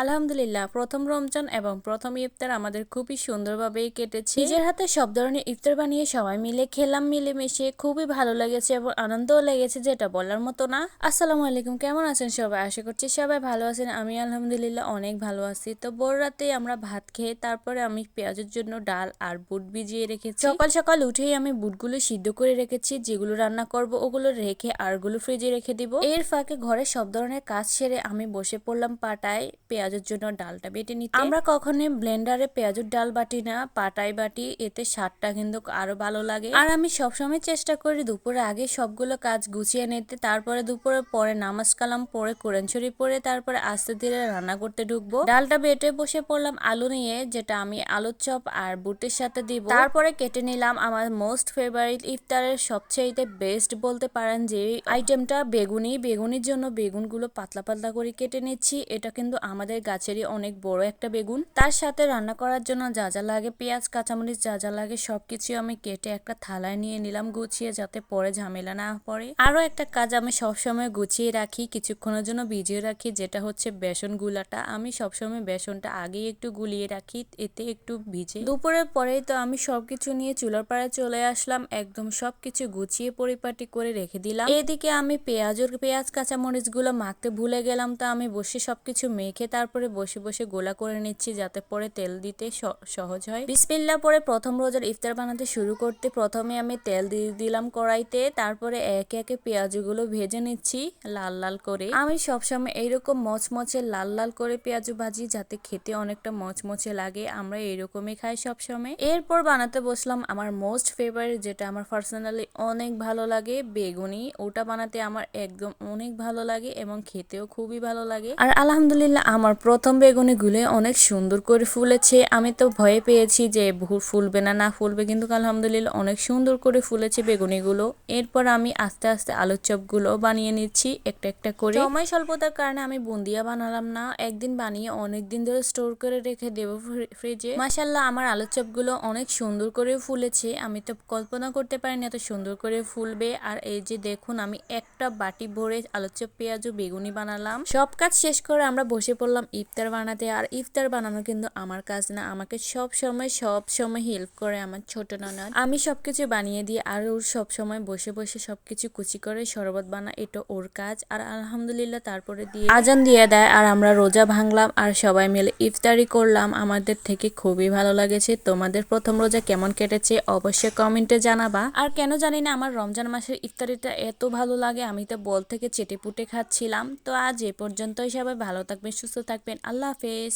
আলহামদুলিল্লাহ, প্রথম রমজান এবং প্রথম ইফতার আমাদের খুবই সুন্দরভাবেই কেটেছে। নিজের হাতে সব ধরনের ইফতার বানিয়ে সবাই মিলে খেলাম, মিলেমিশে খুবই ভালো লেগেছে এবং আনন্দও লেগেছে, যেটা বলার মতো না। আসসালামু আলাইকুম, কেমন আছেন সবাই? আশা করছি সবাই ভালো আছেন। আমি আলহামদুলিল্লাহ অনেক ভালো আছি। তো ভোর রাতে আমরা ভাত খেয়ে তারপরে আমি পেঁয়াজের জন্য ডাল আর বুট ভিজিয়ে রেখেছি। সকাল সকাল উঠেই আমি বুটগুলো সিদ্ধ করে রেখেছি, যেগুলো রান্না করব ওগুলো রেখে আরগুলো ফ্রিজে রেখে দিব। এর ফাঁকে ঘরে সব ধরনের কাজ সেরে আমি বসে পড়লাম পাটায় পেঁয়াজের জন্য ডালটা বেটে নিতে। আমরা কখনোই ব্লেন্ডারে পেঁয়াজের ডাল বাটি না, পাটায় বাটি, এতে স্বাদটা কিন্তু আরো ভালো লাগে। আর আমি সবসময় চেষ্টা করি দুপুরে আগে সবগুলো কাজ গুছিয়ে নিতে, তারপরে দুপুরে পরে নামাজ কালাম পরে কোরআন শরীফ পড়ে তারপরে আস্তে ধীরে রান্না করতে ঢুকবো। ডালটা বেটে বসে পড়লাম আলু নিয়ে, যেটা আমি আলুর চপ আর বুটের সাথে দিব। তারপরে কেটে নিলাম আমার মোস্ট ফেভারিট ইফতারের সবচেয়ে বেস্ট বলতে পারেন যে আইটেমটা বেগুনি। বেগুনির জন্য বেগুনগুলো পাতলা পাতলা করে কেটে নিচ্ছি। এটা কিন্তু আমাদের গাছেরই অনেক বড় একটা বেগুন। তার সাথে রান্না করার জন্য যা যা লাগে, পেঁয়াজ কাঁচামরিচ যা যা লাগে সবকিছু আমি কেটে একটা থালায় নিয়ে নিলাম গুছিয়ে, যাতে পরে ঝামেলা না পড়ে। আরো একটা কাজ আমি সবসময় গুছিয়ে রাখি, কিছুক্ষণের জন্য ভিজিয়ে রাখি, যেটা হচ্ছে বেসন গুলাটা। আমি সবসময় বেসনটা আগেই একটু গুলিয়ে রাখি, এতে একটু ভিজে। দুপুরের পরেই তো আমি সবকিছু নিয়ে চুলার পাড়ে চলে আসলাম, একদম সবকিছু গুছিয়ে পরিপাটি করে রেখে দিলাম। এদিকে আমি পেঁয়াজ কাঁচামরিচ গুলো মাখতে ভুলে গেলাম, তো আমি বসে সবকিছু মেখে তারপরে বসে বসে গোলা করে নিচ্ছি, যাতে পরে তেল দিতে সহজ হয়। বিসমিল্লাহ পরে প্রথম রোজার ইফতার বানাতে শুরু করতে প্রথমে আমি তেল দিয়ে দিলাম কড়াইতে, তারপরে একে একে পেঁয়াজগুলো ভেজে নিচ্ছি লাল লাল করে। আমি সবসময় এইরকম মচমচে লাল লাল করে পেঁয়াজ ভাজি, যাতে খেতে অনেকটা মচমচে লাগে। আমরা এইরকমই খাই সবসময়। এরপর বানাতে বসলাম আমার মোস্ট ফেভারিট, যেটা আমার পার্সোনালি অনেক ভালো লাগে, বেগুনি। ওটা বানাতে আমার একদম অনেক ভালো লাগে এবং খেতেও খুবই ভালো লাগে। আর আলহামদুলিল্লাহ আমার প্রথম বেগুনি গুলো অনেক সুন্দর করে ফুলেছে। আমি তো ভয়ে পেয়েছি যে ফুলবে না ফুলবে, কিন্তু আলহামদুলিল্লাহ অনেক সুন্দর করে ফুলেছে বেগুনিগুলো। এরপর আমি আস্তে আস্তে আলুর চপগুলো বানিয়ে নিচ্ছি একটা একটা করে। সময় স্বল্পতার কারণে আমি বুন্দিয়া বানালাম না, একদিন বানিয়ে অনেকদিন ধরে স্টোর করে রেখে দেবো ফ্রিজে। মাশাআল্লাহ আমার আলুর চপগুলো অনেক সুন্দর করে ফুলেছে, আমি তো কল্পনা করতে পারিনি এত সুন্দর করে ফুলবে। আর এই যে দেখুন, আমি একটা বাটি ভরে আলুর চপ পেঁয়াজ ও বেগুনি বানালাম। সব কাজ শেষ করে আমরা বসে পড়লাম ইফতার বানাতে। আর ইফতার বানানো কিন্তু আমার কাজ না, আমাকে সব সময় হেল্প করে আমার ছোট ননদ। আমি সবকিছু বানিয়ে দিই আর ওর সব সময় বসে বসে সবকিছু কুচি করে শরবত বানা, এটা ওর কাজ। আর আলহামদুলিল্লাহ তারপরে দিয়ে আজান দিয়ে দেয় আর আমরা রোজা ভাঙলাম আর সবাই মিলে ইফতারি করলাম। আমাদের থেকে খুবই ভালো লাগেছে। তোমাদের প্রথম রোজা কেমন কেটেছে অবশ্যই কমেন্টে জানাবা। আর কেন জানি না আমার রমজান মাসের ইফতারিটা এত ভালো লাগে, আমি তো বল থেকে চেটে পুটে খাচ্ছিলাম। তো আজ এ পর্যন্তই, সবাই ভালো থাকবেন, সুস্থ থাকবেন, আল্লাহ হাফেজ।